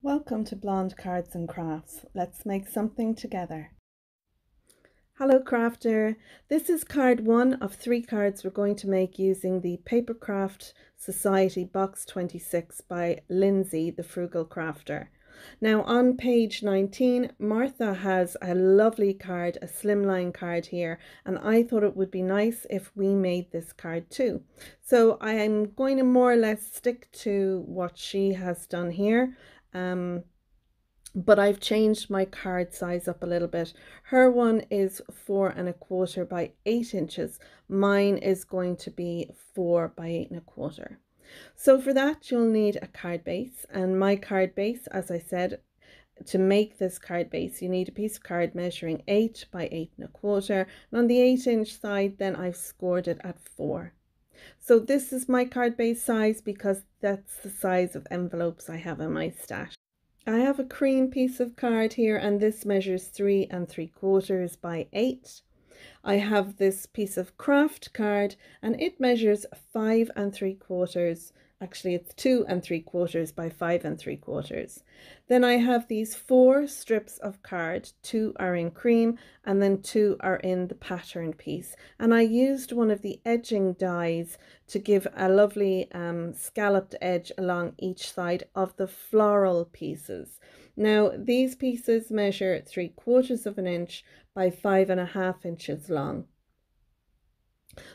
Welcome to Blonde Cards and Crafts. Let's make something together. Hello crafter, this is card 1 of 3 cards we're going to make using the Papercraft Society box 26 by Lindsay the Frugal Crafter. Now on page 19, Martha has a lovely card, a slimline card here, and I thought it would be nice if we made this card too. So I am going to more or less stick to what she has done here. But I've changed my card size up a little bit. Her one is 4 1/4 by 8 inches. Mine is going to be 4 by 8 1/4. So for that you'll need a card base, and my card base, as I said, to make this card base you need a piece of card measuring 8 by 8 1/4, and on the 8-inch side then I've scored it at 4. So this is my card base size because that's the size of envelopes I have in my stash. I have a cream piece of card here, and this measures 3 3/4 by 8. I have this piece of craft card and it measures 5 3/4. Actually, it's 2 3/4 by 5 3/4. Then I have these 4 strips of card. 2 are in cream and then 2 are in the pattern piece. And I used one of the edging dies to give a lovely scalloped edge along each side of the floral pieces. Now these pieces measure 3/4 of an inch by 5 1/2 inches long.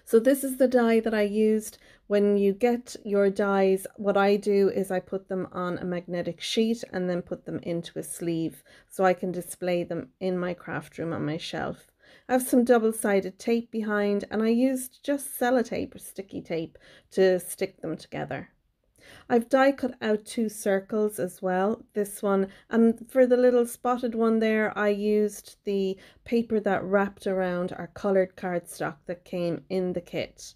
So this is the die that I used. When you get your dies, what I do is I put them on a magnetic sheet and then put them into a sleeve so I can display them in my craft room on my shelf. I have some double-sided tape behind, and I used just sellotape or sticky tape to stick them together. I've die cut out 2 circles as well, this one, and for the little spotted one there I used the paper that wrapped around our coloured cardstock that came in the kit.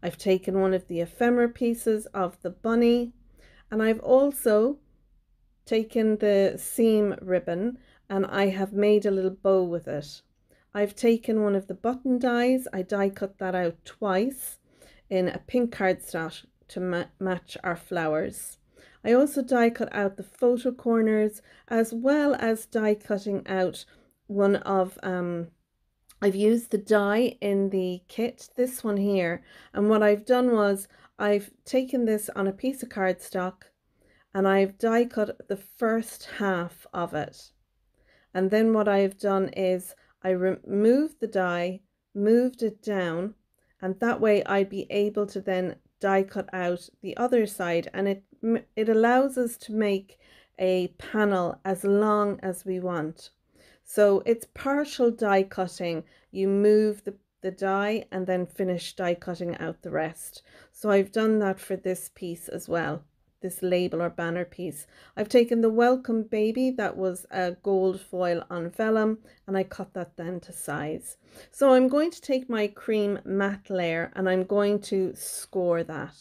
I've taken one of the ephemera pieces of the bunny, and I've also taken the seam ribbon and I have made a little bow with it. I've taken one of the button dies, I die cut that out twice in a pink cardstock to match our flowers. I also die cut out the photo corners, as well as die cutting out one of I've used the die in the kit, this one here, and what I've done was I've taken this on a piece of cardstock and I've die cut the first half of it, and then what I've done is I removed the die, moved it down, and that way I'd be able to then die cut out the other side, and it allows us to make a panel as long as we want. So it's partial die cutting. You move the die and then finish die cutting out the rest. So I've done that for this piece as well, this label or banner piece. I've taken the welcome baby that was a gold foil on vellum, and I cut that then to size. So I'm going to take my cream matte layer and I'm going to score that.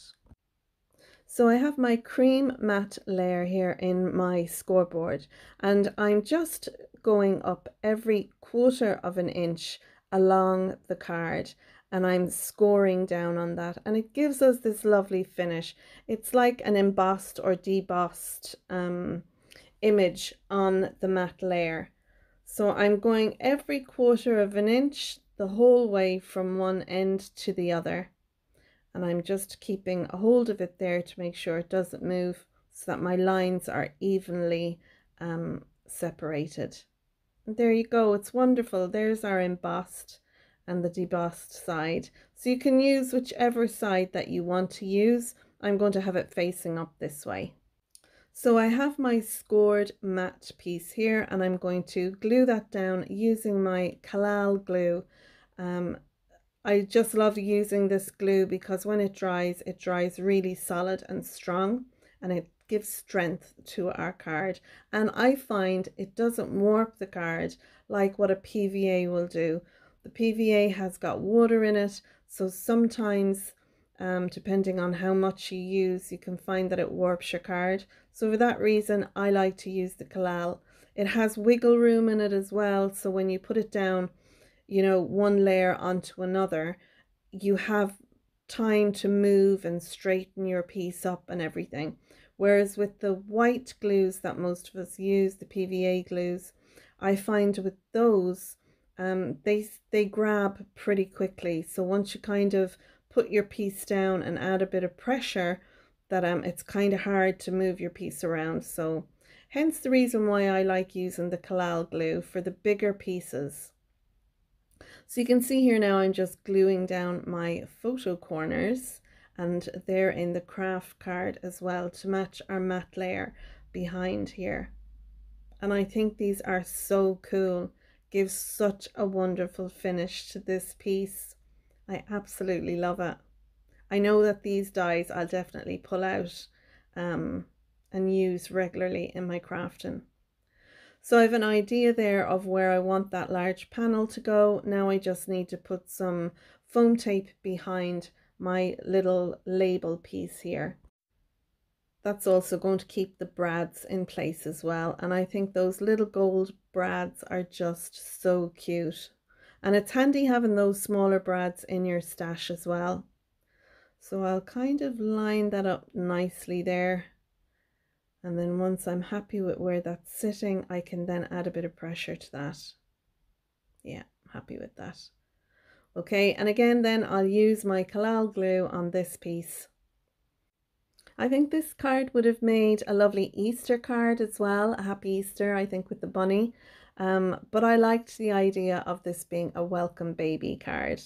So I have my cream matte layer here in my scoreboard, and I'm just going up every 1/4 of an inch along the card, and I'm scoring down on that, and it gives us this lovely finish. It's like an embossed or debossed image on the matte layer. So I'm going every 1/4 of an inch the whole way from one end to the other, and I'm just keeping a hold of it there to make sure it doesn't move, so that my lines are evenly separated. And there you go, it's wonderful. There's our embossed and the debossed side. So you can use whichever side that you want to use. I'm going to have it facing up this way. So I have my scored matte piece here, and I'm going to glue that down using my Collal Glue. I just love using this glue because when it dries really solid and strong, and it gives strength to our card, and I find it doesn't warp the card like what a PVA will do. The PVA has got water in it, so sometimes depending on how much you use, you can find that it warps your card. So for that reason I like to use the Collal. It has wiggle room in it as well, so when you put it down, you know, one layer onto another, you have time to move and straighten your piece up and everything. Whereas with the white glues that most of us use, the PVA glues, I find with those, they grab pretty quickly. So once you kind of put your piece down and add a bit of pressure, that it's kind of hard to move your piece around. So hence the reason why I like using the Collal glue for the bigger pieces. So you can see here now I'm just gluing down my photo corners, and they're in the craft card as well to match our matte layer behind here. And I think these are so cool. Gives such a wonderful finish to this piece. I absolutely love it. I know that these dies I'll definitely pull out and use regularly in my crafting. So I have an idea there of where I want that large panel to go. Now I just need to put some foam tape behind my little label piece here. That's also going to keep the brads in place as well. And I think those little gold brads are just so cute. And it's handy having those smaller brads in your stash as well. So I'll kind of line that up nicely there. And then once I'm happy with where that's sitting, I can then add a bit of pressure to that. Yeah, happy with that. Okay, and again then I'll use my Collal glue on this piece. I think this card would have made a lovely Easter card as well, a happy Easter, I think, with the bunny. But I liked the idea of this being a welcome baby card.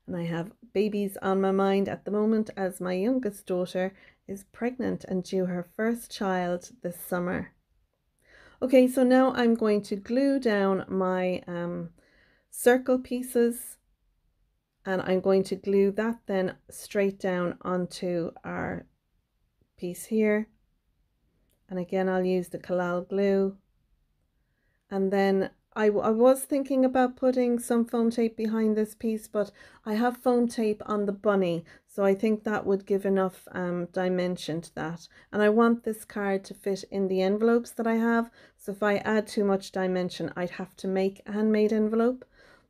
And I have babies on my mind at the moment as my youngest daughter is pregnant and due her first child this summer. Okay, so now I'm going to glue down my circle pieces, and I'm going to glue that then straight down onto our piece here. And again, I'll use the Collal glue. And then I was thinking about putting some foam tape behind this piece, but I have foam tape on the bunny, so I think that would give enough dimension to that. And I want this card to fit in the envelopes that I have, so if I add too much dimension, I'd have to make a handmade envelope.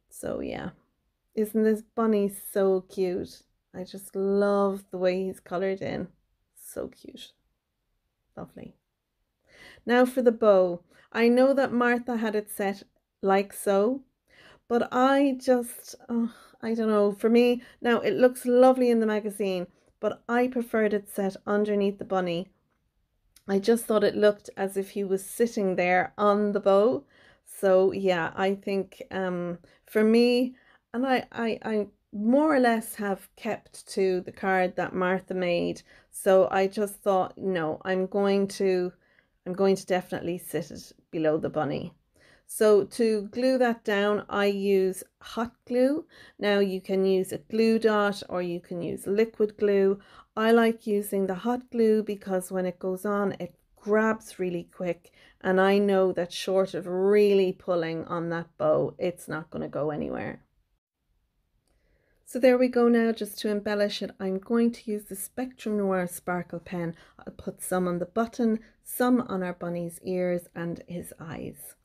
So yeah, isn't this bunny so cute? I just love the way he's colored in. So cute. Lovely. Now for the bow. I know that Martha had it set like so, but I just, I don't know, for me, now it looks lovely in the magazine, but I preferred it set underneath the bunny. I just thought it looked as if he was sitting there on the bow. So yeah, I think for me, and I more or less have kept to the card that Martha made. So I just thought, no, I'm going to definitely sit it below the bunny. So to glue that down, I use hot glue. Now you can use a glue dot or you can use liquid glue. I like using the hot glue because when it goes on, it grabs really quick. And I know that short of really pulling on that bow, it's not going to go anywhere. So there we go now. Just to embellish it, I'm going to use the Spectrum Noir sparkle pen. I'll put some on the button, some on our bunny's ears and his eyes.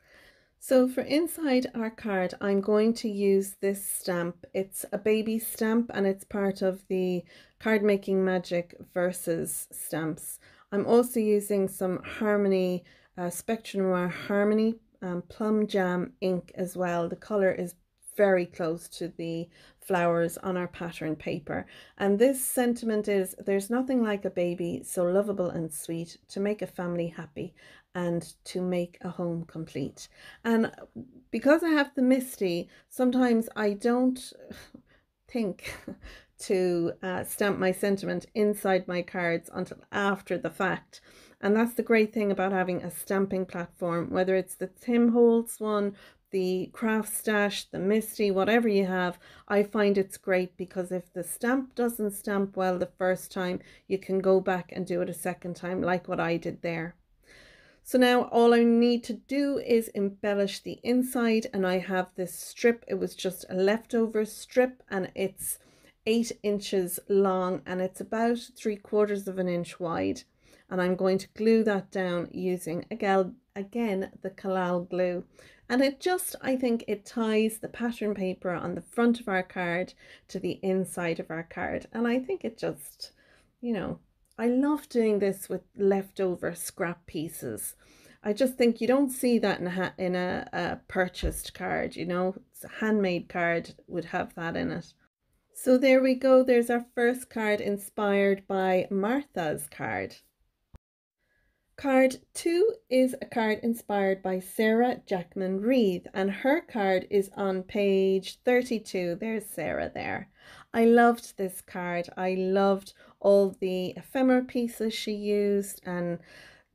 So for inside our card, I'm going to use this stamp. It's a baby stamp and it's part of the Card Making Magic Versus stamps. I'm also using some Harmony, Spectrum Noir Harmony Plum Jam ink as well. The colour is very close to the flowers on our pattern paper, and this sentiment is: there's nothing like a baby so lovable and sweet to make a family happy and to make a home complete. And because I have the Misty, sometimes I don't think to stamp my sentiment inside my cards until after the fact. And that's the great thing about having a stamping platform, whether it's the Tim Holtz one, the Craft Stash, the Misty, whatever you have. I find it's great because if the stamp doesn't stamp well the first time, you can go back and do it a second time, like what I did there. So now all I need to do is embellish the inside, and I have this strip. It was just a leftover strip and it's 8 inches long and it's about 3/4 of an inch wide. And I'm going to glue that down using, again, the Collal glue. And it just, I think it ties the pattern paper on the front of our card to the inside of our card. And I think it just, you know, I love doing this with leftover scrap pieces. I just think you don't see that in a purchased card, you know. It's a handmade card would have that in it. So there we go. There's our first card inspired by Martha's card. Card 2 is a card inspired by Sarah Jackman Reed, and her card is on page 32. There's Sarah there. I loved this card. I loved all the ephemera pieces she used and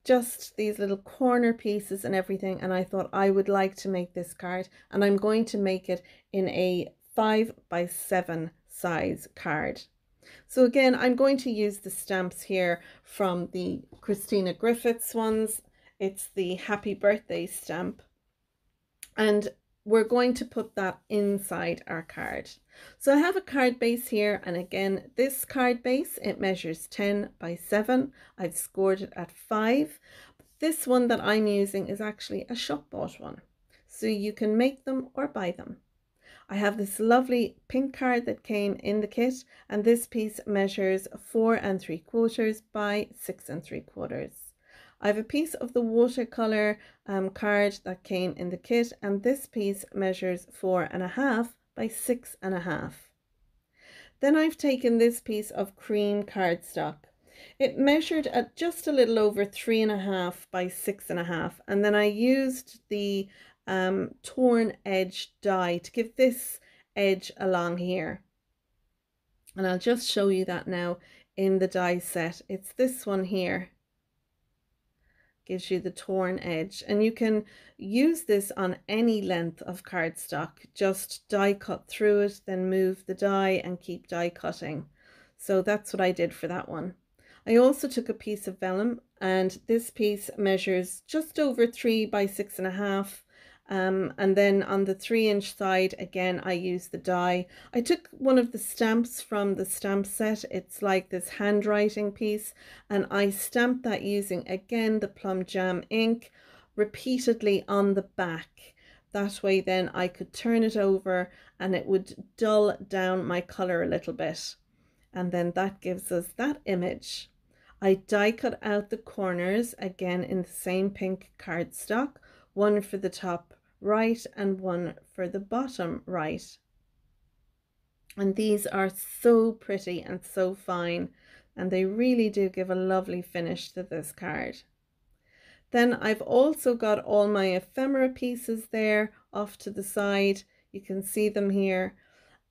just these little corner pieces and everything, and I thought I would like to make this card, and I'm going to make it in a 5x7 size card. So again, I'm going to use the stamps here from the Christina Griffiths ones. It's the happy birthday stamp, and we're going to put that inside our card. So I have a card base here, and again, this card base, it measures 10x7. I've scored it at 5. This one that I'm using is actually a shop bought one, so you can make them or buy them. I have this lovely pink card that came in the kit, and this piece measures 4 3/4 by 6 3/4. I have a piece of the watercolor card that came in the kit, and this piece measures 4.5 by 6.5. Then I've taken this piece of cream cardstock. It measured at just a little over 3.5 by 6.5, and then I used the torn edge die to give this edge along here, and I'll just show you that now in the die set. It's this one here, gives you the torn edge, and you can use this on any length of cardstock. Just die cut through it, then move the die and keep die cutting. So that's what I did for that one. I also took a piece of vellum, and this piece measures just over 3 by 6.5. And then on the 3-inch side, again, I used the die. I took one of the stamps from the stamp set. It's like this handwriting piece, and I stamped that using, again, the Plum Jam ink repeatedly on the back. That way then I could turn it over and it would dull down my color a little bit. And then that gives us that image. I die cut out the corners, again in the same pink cardstock, one for the top right and one for the bottom right. And these are so pretty and so fine, and they really do give a lovely finish to this card. Then I've also got all my ephemera pieces there off to the side. You can see them here.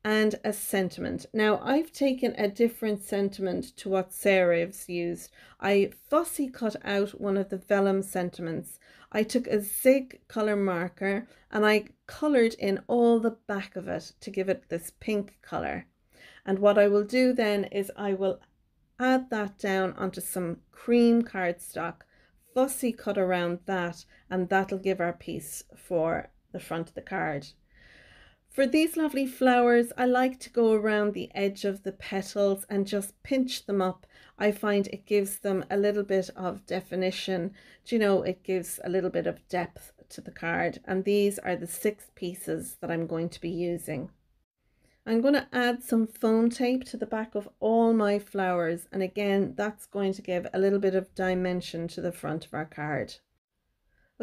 And a sentiment. Now I've taken a different sentiment to what Sarah's used. I fussy cut out one of the vellum sentiments. I took a zig color marker and I colored in all the back of it to give it this pink color. And what I will do then is I will add that down onto some cream cardstock, fussy cut around that, and that'll give our piece for the front of the card. For these lovely flowers, I like to go around the edge of the petals and just pinch them up. I find it gives them a little bit of definition. Do you know, it gives a little bit of depth to the card. And these are the 6 pieces that I'm going to be using. I'm going to add some foam tape to the back of all my flowers. And again, that's going to give a little bit of dimension to the front of our card.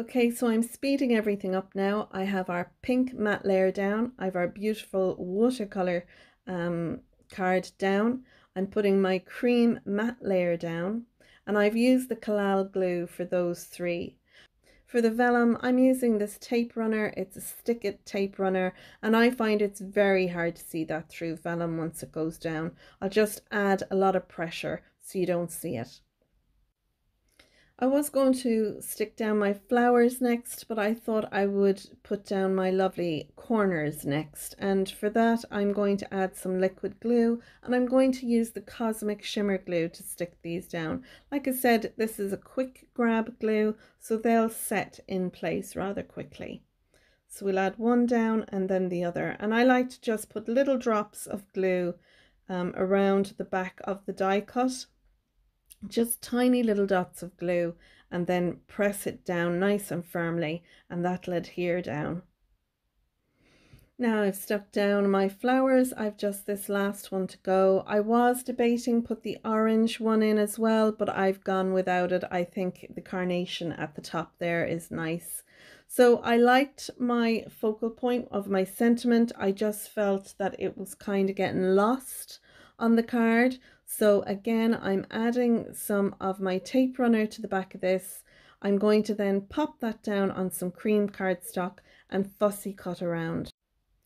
Okay, so I'm speeding everything up now. I have our pink matte layer down. I have our beautiful watercolor card down. I'm putting my cream matte layer down, and I've used the Collal Glue for those 3. For the vellum, I'm using this tape runner. It's a stick it tape runner, and I find it's very hard to see that through vellum once it goes down. I'll just add a lot of pressure so you don't see it. I was going to stick down my flowers next, but I thought I would put down my lovely corners next. And for that, I'm going to add some liquid glue, and I'm going to use the Cosmic Shimmer glue to stick these down. Like I said, this is a quick grab glue, so they'll set in place rather quickly. So we'll add one down and then the other. And I like to just put little drops of glue around the back of the die cut. Just tiny little dots of glue, and then press it down nice and firmly, and that'll adhere down. Now I've stuck down my flowers. I've just this last one to go. I was debating put the orange one in as well, but I've gone without it. I think the carnation at the top there is nice. So I liked my focal point of my sentiment. I just felt that it was kind of getting lost on the card. So again, I'm adding some of my tape runner to the back of this. I'm going to then pop that down on some cream cardstock and fussy cut around.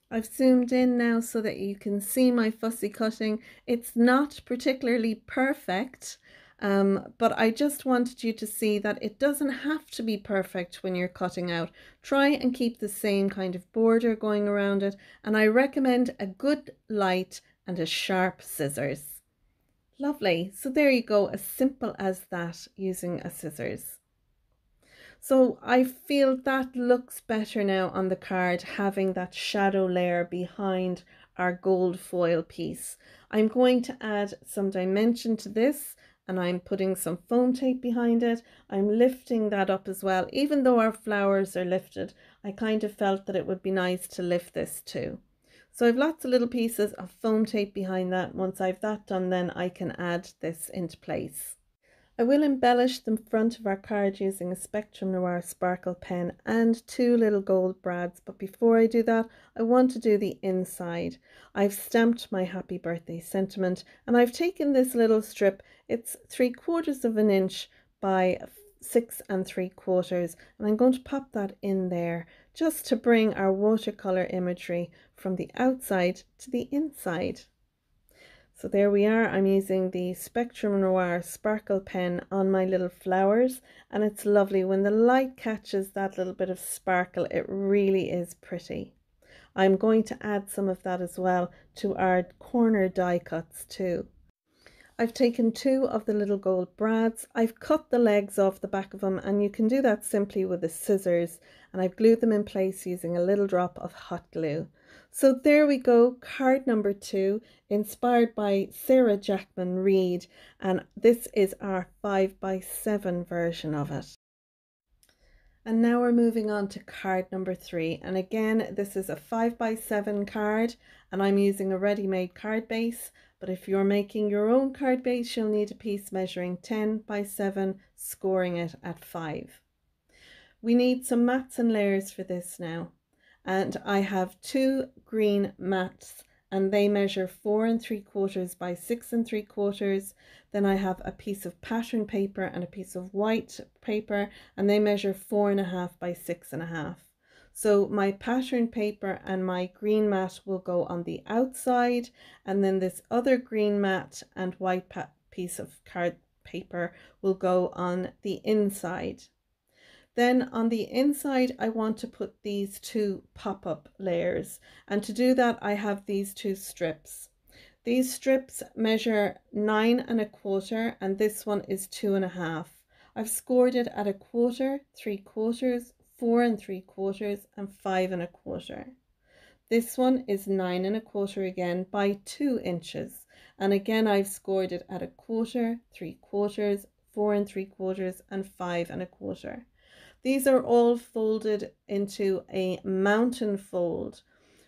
I've zoomed in now so that you can see my fussy cutting. It's not particularly perfect, but I just wanted you to see that it doesn't have to be perfect when you're cutting out. Try and keep the same kind of border going around it, and I recommend a good light and a sharp scissors. Lovely. So there you go, as simple as that, using a scissors. So I feel that looks better now on the card, having that shadow layer behind our gold foil piece. I'm going to add some dimension to this, and I'm putting some foam tape behind it. I'm lifting that up as well. Even though our flowers are lifted, I kind of felt that it would be nice to lift this too. So I've lots of little pieces of foam tape behind that. Once I've that done, then I can add this into place. I will embellish the front of our card using a Spectrum Noir sparkle pen and 2 little gold brads, but before I do that, I want to do the inside. I've stamped my happy birthday sentiment, and I've taken this little strip. It's 3/4 of an inch by 6 3/4, and I'm going to pop that in there just to bring our watercolor imagery from the outside to the inside. So there we are. I'm using the Spectrum Noir sparkle pen on my little flowers, and it's lovely. When the light catches that little bit of sparkle, it really is pretty. I'm going to add some of that as well to our corner die cuts too. I've taken 2 of the little gold brads. I've cut the legs off the back of them, and you can do that simply with the scissors, and I've glued them in place using a little drop of hot glue. So there we go, card number 2, inspired by Sarah Jackman Reed, and this is our 5x7 version of it. And now we're moving on to card number 3, and again this is a 5x7 card, and I'm using a ready-made card base, but if you're making your own card base, you'll need a piece measuring 10x7, scoring it at 5. We need some mats and layers for this now, and I have 2 green mats, and they measure 4 3/4 by 6 3/4. Then I have a piece of pattern paper and a piece of white paper, and they measure 4.5 by 6.5. So my pattern paper and my green mat will go on the outside, and then this other green mat and white piece of card paper will go on the inside. Then on the inside, I want to put these 2 pop-up layers, and to do that I have these 2 strips. These strips measure 9 1/4, and this one is 2.5. I've scored it at 1/4, 3/4, 4 3/4, and 5 1/4. This one is 9 1/4 again by 2 inches, and again I've scored it at 1/4, 3/4, 4 3/4, and 5 1/4. These are all folded into a mountain fold,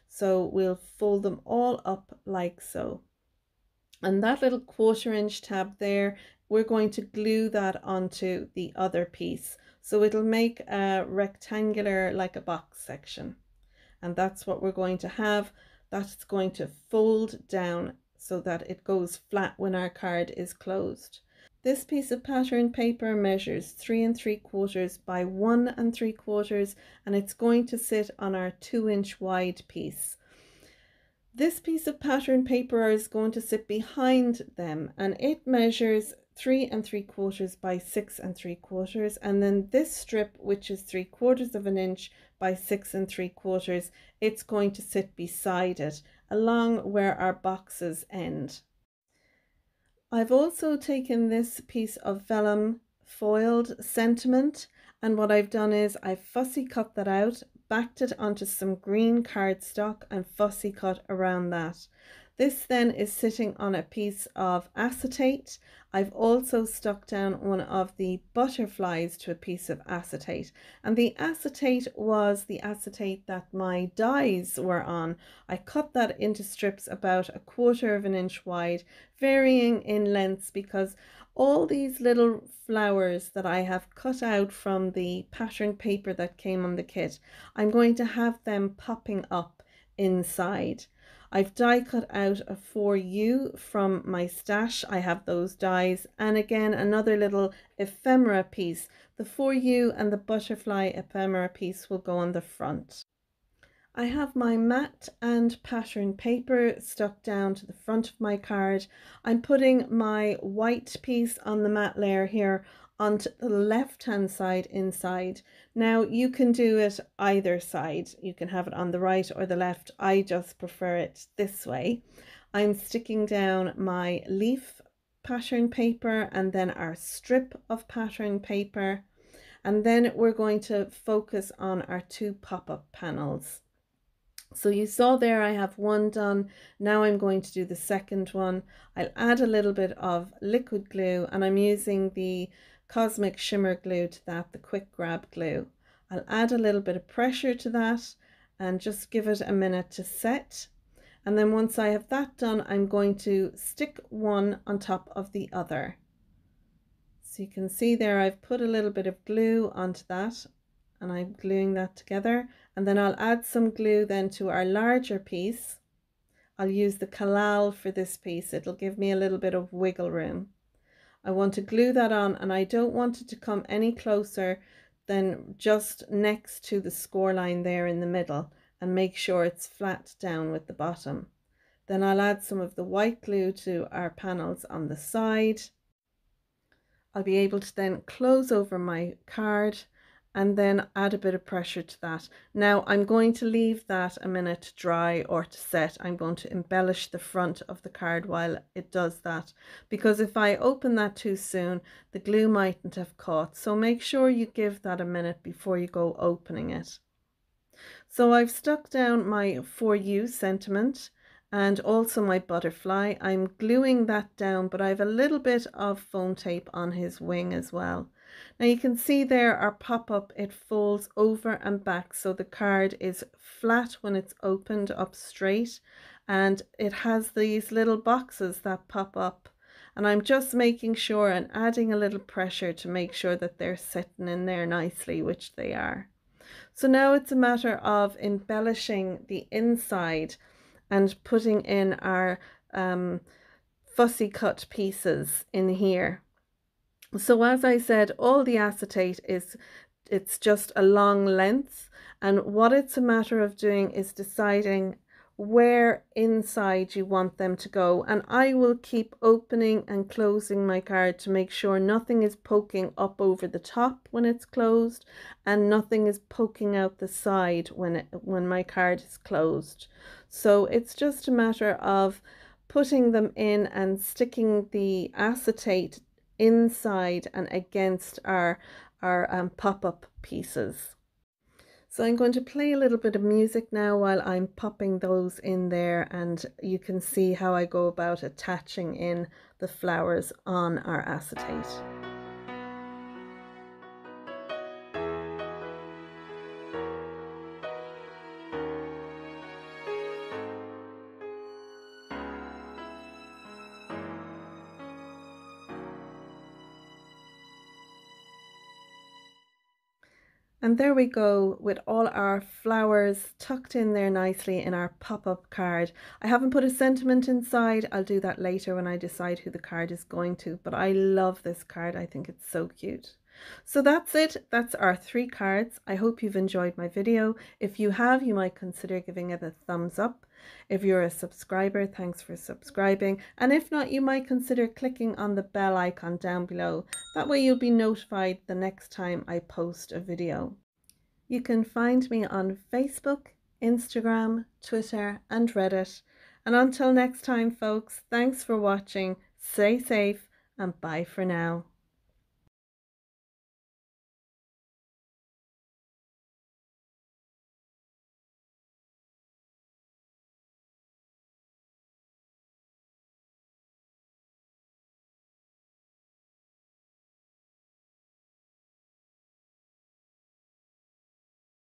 so we'll fold them all up like so. And that little 1/4 inch tab there, we're going to glue that onto the other piece, so it'll make a rectangular, like a box section, and that's what we're going to have. That's going to fold down so that it goes flat when our card is closed. This piece of pattern paper measures 3 3/4 by 1 3/4, and it's going to sit on our 2-inch wide piece. This piece of pattern paper is going to sit behind them, and it measures 3 3/4 by 6 3/4, and then this strip, which is 3/4 of an inch by 6 3/4, it's going to sit beside it along where our boxes end. I've also taken this piece of vellum foiled sentiment, and what I've done is I've fussy cut that out, backed it onto some green cardstock and fussy cut around that. This then is sitting on a piece of acetate. I've also stuck down one of the butterflies to a piece of acetate, and the acetate was the acetate that my dies were on. I cut that into strips about 1/4 of an inch wide, varying in lengths, because all these little flowers that I have cut out from the pattern paper that came on the kit, I'm going to have them popping up inside. I've die cut out a 4U from my stash. I have those dies, and again another little ephemera piece. The 4U and the butterfly ephemera piece will go on the front. I have my matte and pattern paper stuck down to the front of my card. I'm putting my white piece on the matte layer here onto the left hand side inside. Now you can do it either side. You can have it on the right or the left. I just prefer it this way. I'm sticking down my leaf pattern paper and then our strip of pattern paper, and then we're going to focus on our 2 pop-up panels. So you saw there I have one done. Now I'm going to do the second one. I'll add a little bit of liquid glue, and I'm using the Cosmic Shimmer glue to that, the quick grab glue. I'll add a little bit of pressure to that and just give it a minute to set. And then once I have that done, I'm going to stick one on top of the other. So you can see there I've put a little bit of glue onto that, and I'm gluing that together, and then I'll add some glue then to our larger piece. I'll use the Collal for this piece. It'll give me a little bit of wiggle room. I want to glue that on, and I don't want it to come any closer than just next to the score line there in the middle, and make sure it's flat down with the bottom. Then I'll add some of the white glue to our panels on the side. I'll be able to then close over my card and then add a bit of pressure to that. Now I'm going to leave that a minute to dry or to set. I'm going to embellish the front of the card while it does that, because if I open that too soon, the glue mightn't have caught. So make sure you give that a minute before you go opening it. So I've stuck down my 4U sentiment and also my butterfly. I'm gluing that down, but I have a little bit of foam tape on his wing as well. Now you can see there our pop-up, it folds over and back, so the card is flat when it's opened up straight, and it has these little boxes that pop up, and I'm just making sure and adding a little pressure to make sure that they're sitting in there nicely, which they are. So now it's a matter of embellishing the inside and putting in our fussy cut pieces in here. So as I said, all the acetate it's just a long length, and what it's a matter of doing is deciding where inside you want them to go, and I will keep opening and closing my card to make sure nothing is poking up over the top when it's closed and nothing is poking out the side when my card is closed. So it's just a matter of putting them in and sticking the acetate inside and against our pop-up pieces. So I'm going to play a little bit of music now while I'm popping those in there, and you can see how I go about attaching in the flowers on our acetate. And there we go with all our flowers tucked in there nicely in our pop-up card. I haven't put a sentiment inside. I'll do that later when I decide who the card is going to, but I love this card. I think it's so cute. So that's it. That's our 3 cards. I hope you've enjoyed my video. If you have, you might consider giving it a thumbs up. If you're a subscriber, thanks for subscribing. And if not, you might consider clicking on the bell icon down below. That way you'll be notified the next time I post a video. You can find me on Facebook, Instagram, Twitter, and Reddit. And until next time, folks, thanks for watching. Stay safe and bye for now.